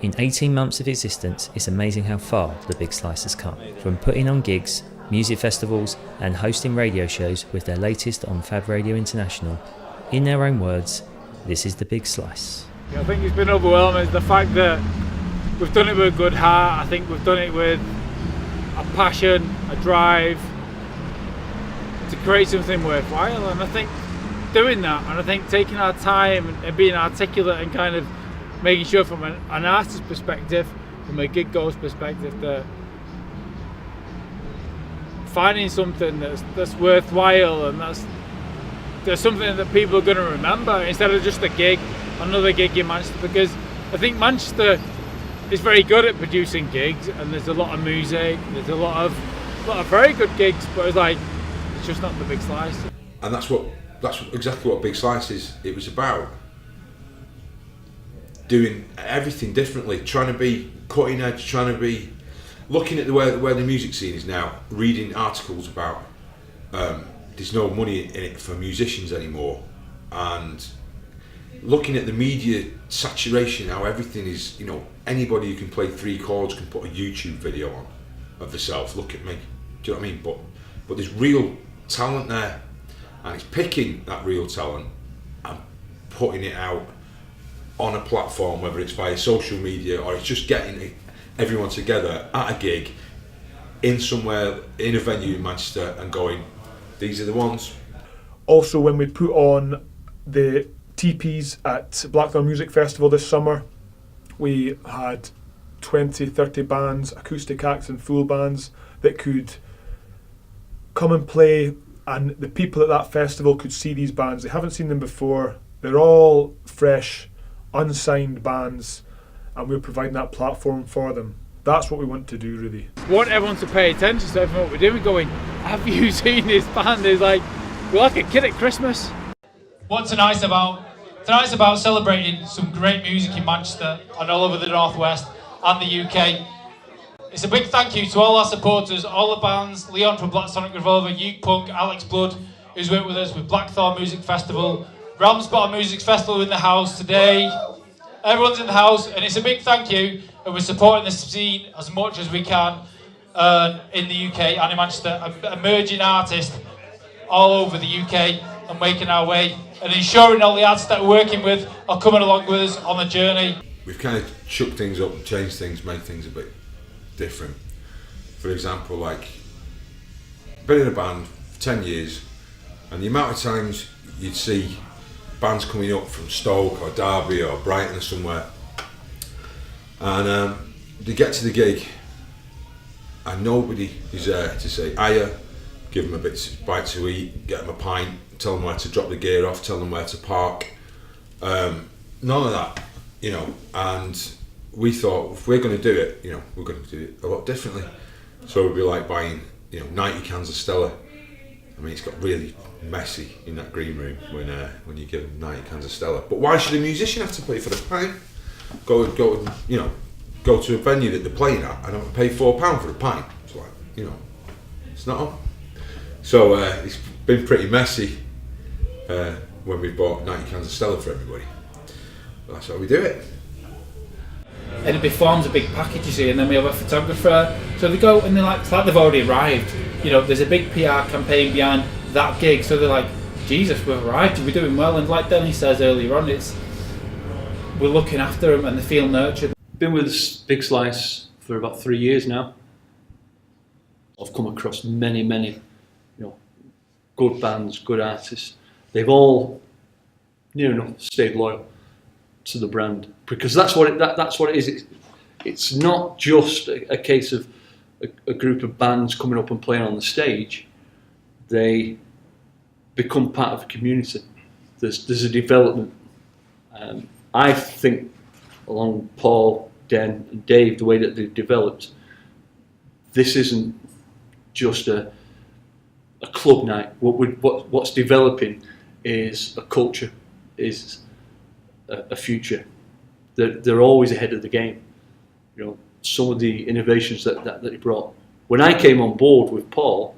In 18 months of existence, it's amazing how far the Big Slice has come. From putting on gigs, music festivals and hosting radio shows with their latest on Fab Radio International. In their own words, this is the Big Slice. I think it's been overwhelming, the fact that we've done it with a good heart. I think we've done it with a passion, a drive to create something worthwhile, and I think doing that, and I think taking our time and being articulate and kind of making sure from an artist's perspective, from a gig goer's perspective, that finding something that's worthwhile and there's something that people are going to remember instead of just a gig, another gig in Manchester, because I think Manchester is very good at producing gigs, and there's a lot of music, there's a lot of very good gigs, but it's just not the Big Slice. And that's exactly what Big Slice is. It was about doing everything differently, trying to be cutting edge, trying to be looking at where the music scene is now, reading articles about there's no money in it for musicians anymore, and looking at the media saturation, how everything is, anybody who can play 3 chords can put a YouTube video on of themselves. Look at me, do you know what I mean? But there's real talent there, and it's picking that real talent and putting it out on a platform, whether it's via social media or it's just getting everyone together at a gig in somewhere, in a venue in Manchester, and going, these are the ones. Also, when we put on the TPs at Blackthorn Music Festival this summer, we had 20-30 bands, acoustic acts and full bands that could come and play, and the people at that festival could see these bands. They haven't seen them before. They're all fresh, unsigned bands, and we're providing that platform for them. That's what we want to do, really. We want everyone to pay attention to everything what we're doing, going, have you seen this band? It's like, we're like a kid at Christmas. What tonight's about? Tonight's about celebrating some great music in Manchester and all over the Northwest and the UK. It's a big thank you to all our supporters, all the bands, Leon from Black Sonic Revolver, Uke Punk, Alex Blood, who's worked with us with Blackthorn Music Festival, Ramsbottom Music Festival in the house today. Everyone's in the house, and it's a big thank you, and we're supporting the scene as much as we can in the UK and in Manchester, emerging artists all over the UK and making our way and ensuring all the artists that we're working with are coming along with us on the journey. We've kind of shook things up, changed things, made things a bit different. For example, been in a band for 10 years, and the amount of times you'd see bands coming up from Stoke or Derby or Brighton or somewhere, and they get to the gig and nobody is there to say hiya, give them a bite to eat, get them a pint, tell them where to drop the gear off, tell them where to park. None of that, and we thought, if we're going to do it, we're going to do it a lot differently. So it'd be like buying 90 cans of Stella. I mean, it's got really messy in that green room when you give them 90 cans of Stella. But why should a musician have to pay for the pint? Go to a venue that they're playing at and have to pay £4 for a pint. It's like, it's not on. So it's been pretty messy when we've bought 90 cans of Stella for everybody. But that's how we do it. And it forms a big package, you see, and then we have a photographer. So they go and they're like, it's like they've already arrived. There's a big PR campaign behind that gig, so they're like, Jesus, we've arrived, we're doing well. And like Dennis says earlier on, we're looking after them and they feel nurtured. Been with Big Slice for about 3 years now. I've come across many, good bands, good artists. They've all, near enough, stayed loyal to the brand, because that's what it is. It's not just a case of a group of bands coming up and playing on the stage. They become part of a community. There's a development. I think along Paul, Den and Dave, the way that they've developed, this isn't just a club night. What's developing is a culture, is a future. They're always ahead of the game. Some of the innovations that he brought. When I came on board with Paul,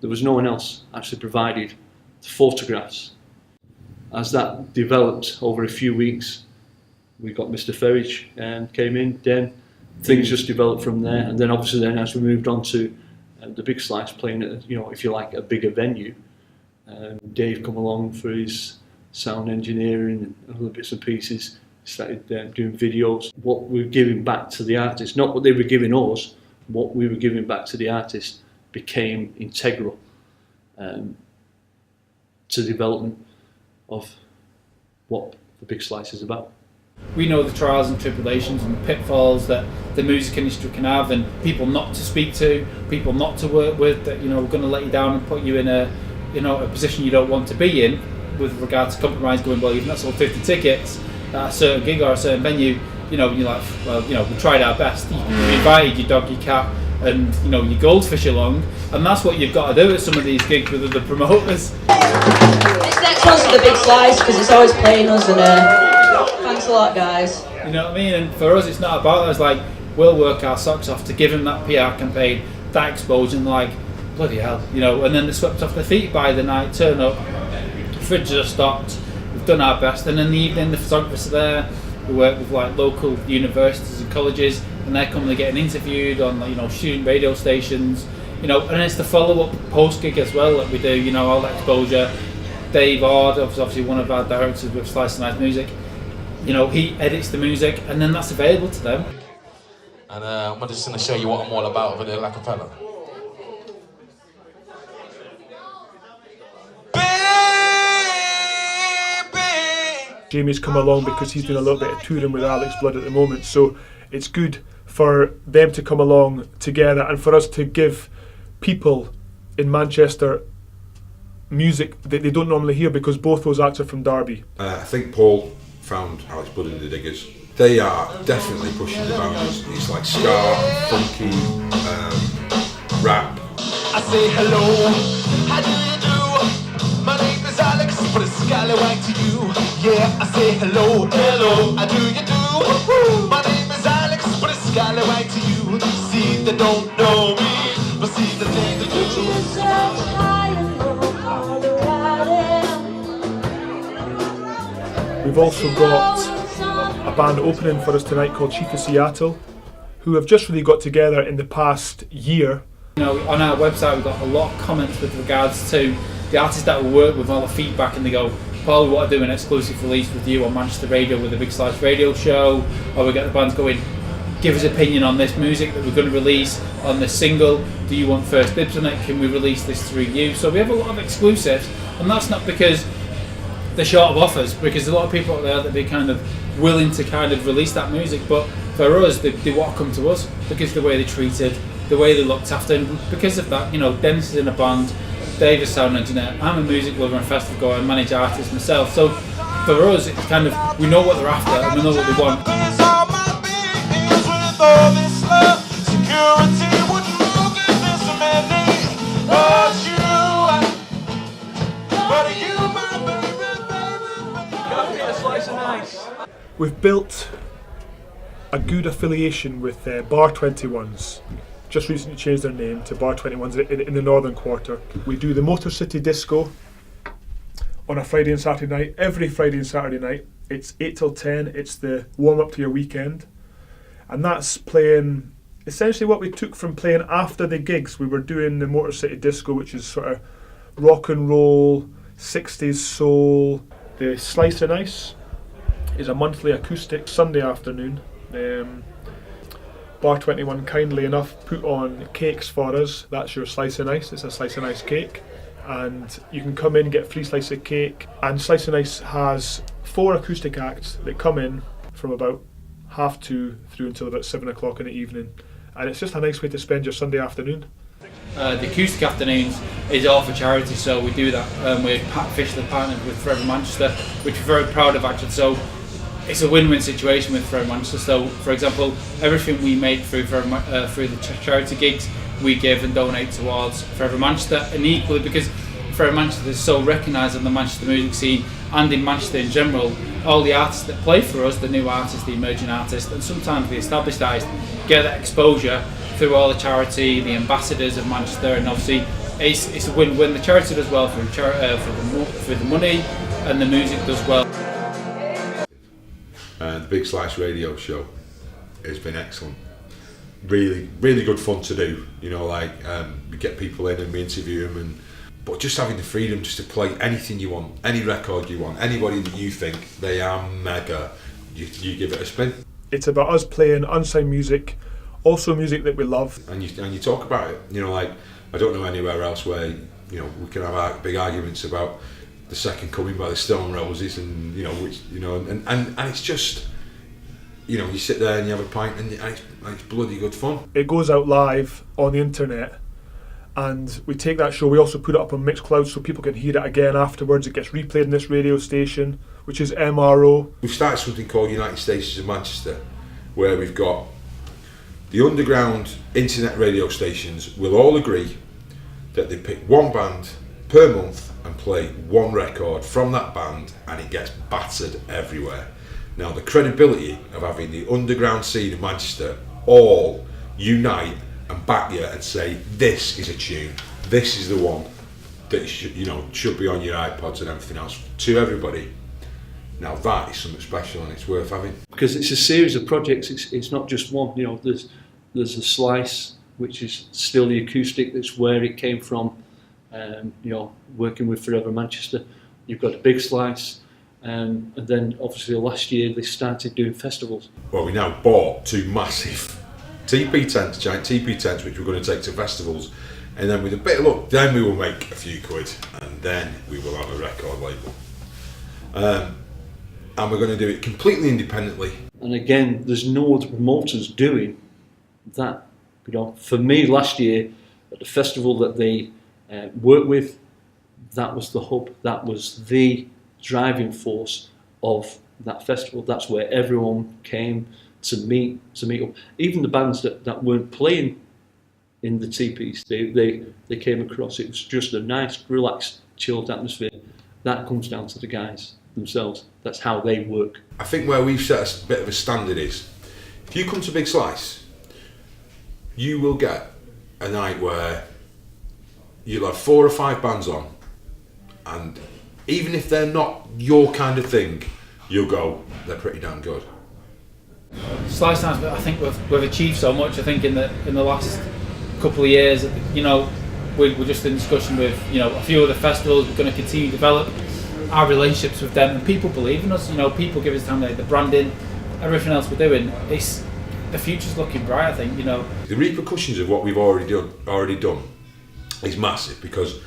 there was no one else actually provided the photographs. As that developed over a few weeks, we got Mr. FERRIGE and came in, then things just developed from there. And then obviously then as we moved on to the Big Slice, playing at, you know, if you like, a bigger venue, Dave come along for his sound engineering and other bits and pieces, started doing videos. What we were giving back to the artists, not what they were giving us, what we were giving back to the artists became integral to the development of what the Big Slice is about. We know the trials and tribulations and the pitfalls that the music industry can have, and people not to speak to, people not to work with, that, you know, are going to let you down and put you in a, you know, a position you don't want to be in with regard to compromise, going, well, you've not sold 50 tickets at a certain gig or a certain venue, you know, and you're like, well, you know, we tried our best. You invited your dog, your cat, and, you know, your goldfish along, and that's what you've got to do at some of these gigs with other promoters. This next one's the Big Slice because it's always playing us, and thanks a lot, guys. You know what I mean? And for us, it's not about us. Like, we'll work our socks off to give them that PR campaign, that exposure, and like, bloody hell, you know. And then they're swept off their feet by the night. Turn up, fridges are stocked. We've done our best. And in the evening, the photographers are there. We work with like local universities and colleges, and they're coming to getting interviewed on, you know, student radio stations. You know, and it's the follow-up post-gig as well that we do. You know, all that exposure. Dave ORD, obviously one of our directors with Slice and Nice Music. You know, he edits the music, and then that's available to them. And I'm just going to show you what I'm all about over there, like a fella. Jamie's come along because he's doing a little bit of touring with Alex Blood at the moment, so it's good for them to come along together and for us to give people in Manchester music that they don't normally hear, because both those acts are from Derby. I think Paul found Alex Blood in the Diggers. They are definitely pushing the boundaries. It's like ska, funky, rap. I say hello, how do you do? My name is Alex, but it's scallywag to you. Yeah, I say hello, hello, how do you do? My name is Alex, but it's scallywag to you. See, they don't know me, but see the thing they do. We've also got a band opening for us tonight called Chief of Seattle, who have just really got together in the past year. You know, on our website we've got a lot of comments with regards to the artists that we work with, all the feedback, and they go, Paul, we want to do an exclusive release with you on Manchester Radio with the Big Slice radio show, or we get the bands going, give us opinion on this music that we're going to release on this single, do you want first dibs on it, can we release this through you? So we have a lot of exclusives, and that's not because they're short of offers, because there's a lot of people out there that be kind of willing to kind of release that music, but for us, they want to come to us because of the way they're treated, the way they're looked after, and because of that, you know, Dennis is in a band, Dave is sound engineer, I'm a music lover and festival goer and manage artists myself, so for us, it's kind of, we know what they're after and we know what they want. We've built a good affiliation with Bar 21s. Just recently changed their name to Bar 21s in the Northern Quarter. We do the Motor City Disco on a Friday and Saturday night. Every Friday and Saturday night. It's 8 till 10. It's the warm-up to your weekend. And that's playing essentially what we took from playing after the gigs. We were doing the Motor City Disco, which is sort of rock and roll, 60s soul. The Slice and Ice is a monthly acoustic Sunday afternoon. Bar 21 kindly enough put on cakes for us. That's your Slice and Ice. It's a Slice and Ice cake, and you can come in, get a free slice of cake. And Slice and Ice has 4 acoustic acts that come in from about 2:30 through until about 7 o'clock in the evening, and it's just a nice way to spend your Sunday afternoon. The acoustic afternoons is all for charity, so we do that. We're officially partnered with Forever Manchester, which we're very proud of actually. So it's a win-win situation with Forever Manchester. So, for example, everything we make through the charity gigs, we give and donate towards Forever Manchester, and equally because Forever Manchester is so recognised in the Manchester music scene and in Manchester in general, all the artists that play for us, the new artists, the emerging artists, and sometimes the established artists, get that exposure through all the charity, the ambassadors of Manchester, and obviously it's a win-win. The charity does well through the money, and the music does well. the Big Slice radio show has been excellent. Really, really good fun to do. You know, like we get people in and we interview them, but just having the freedom just to play anything you want, any record you want, anybody that you think they are mega, you give it a spin. It's about us playing unsigned music, also music that we love. And you talk about it. You know, like I don't know anywhere else where we can have big arguments about the Second Coming by the Stone Roses, and and it's just. You sit there and you have a pint and it's bloody good fun. It goes out live on the internet, and we take that show, we also put it up on Mixcloud so people can hear it again afterwards. It gets replayed in this radio station, which is MRO. We've started something called United Stations of Manchester, where we've got the underground internet radio stations will all agree that they pick one band per month and play one record from that band, and it gets battered everywhere. Now, the credibility of having the underground scene of Manchester all unite and back you and say, this is a tune, this is the one that should be on your iPods and everything else, to everybody. Now that is something special and it's worth having. Because it's a series of projects, it's not just one. There's a Slice, which is still the acoustic, that's where it came from, working with Forever Manchester. You've got a Big Slice. And then obviously last year they started doing festivals. Well, we now bought 2 massive TP tents, giant TP tents, which we're going to take to festivals, and then with a bit of luck, then we will make a few quid, and then we will have a record label. And we're going to do it completely independently. And again, there's no other promoters doing that. For me last year at the festival that they worked with, that was the hub, that was the driving force of that festival. That's where everyone came to meet up. Even the bands that weren't playing in the TPs, they came across. It was just a nice, relaxed, chilled atmosphere. That comes down to the guys themselves. That's how they work. I think where we've set a bit of a standard is, if you come to Big Slice, you will get a night where you'll have 4 or 5 bands on, and even if they're not your kind of thing, you'll go, they're pretty damn good. Slice Times, but I think we've achieved so much. I think in the last couple of years, we're just in discussion with a few other festivals. We're going to continue to develop our relationships with them, and people believe in us. People give us time, the branding, everything else we're doing. The future's looking bright. I think the repercussions of what we've already done is massive, because.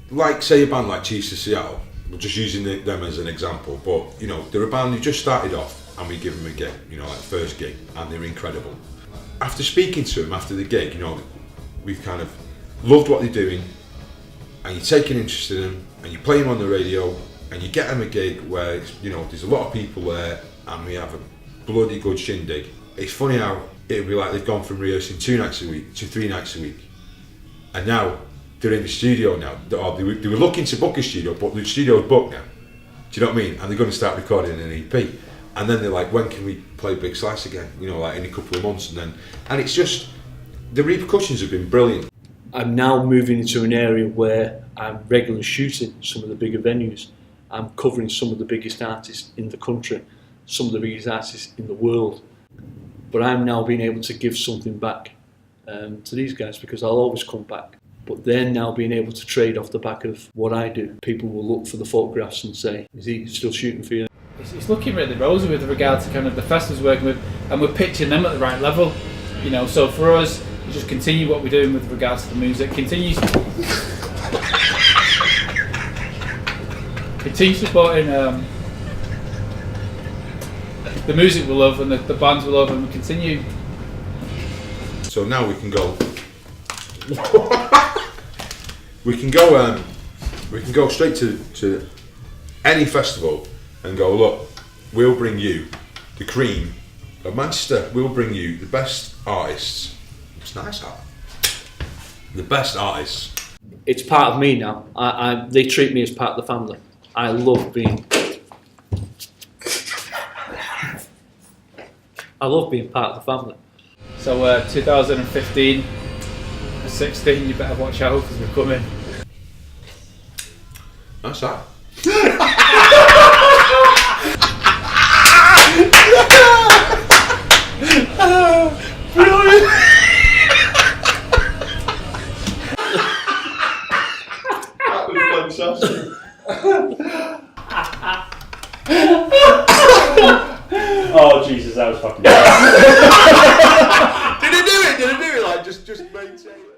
Like, say, a band like Chiefs of Seattle, we're just using them as an example, but they're a band who just started off and we give them a gig, like first gig, and they're incredible. After speaking to them after the gig, we've kind of loved what they're doing, and you take an interest in them, and you play them on the radio, and you get them a gig where there's a lot of people there, and we have a bloody good shindig. It's funny how it'll be like they've gone from rehearsing 2 nights a week to 3 nights a week, and now they're in the studio now. They were looking to book a studio, but the studio's booked now. Do you know what I mean? And they're going to start recording an EP. And then they're like, when can we play Big Slice again? Like in a couple of months. And it's just, the repercussions have been brilliant. I'm now moving into an area where I'm regularly shooting some of the bigger venues. I'm covering some of the biggest artists in the country, some of the biggest artists in the world. But I'm now being able to give something back to these guys, because I'll always come back. But they're now being able to trade off the back of what I do. People will look for the photographs and say, is he still shooting for you? It's looking really rosy with regard to kind of the festivals we're working with, and we're pitching them at the right level. So for us, we just continue what we're doing with regards to the music, continue supporting the music we love and the bands we love, and we continue. So now we can go. We can go straight to any festival and go, look, we'll bring you the cream of Manchester. We'll bring you the best artists. It's nice, that. The best artists. It's part of me now. They treat me as part of the family. I love being part of the family. So 2015, 16, you better watch out because we're coming. That's that. Oh Jesus, that was fucking. Did he do it? Like just maintain.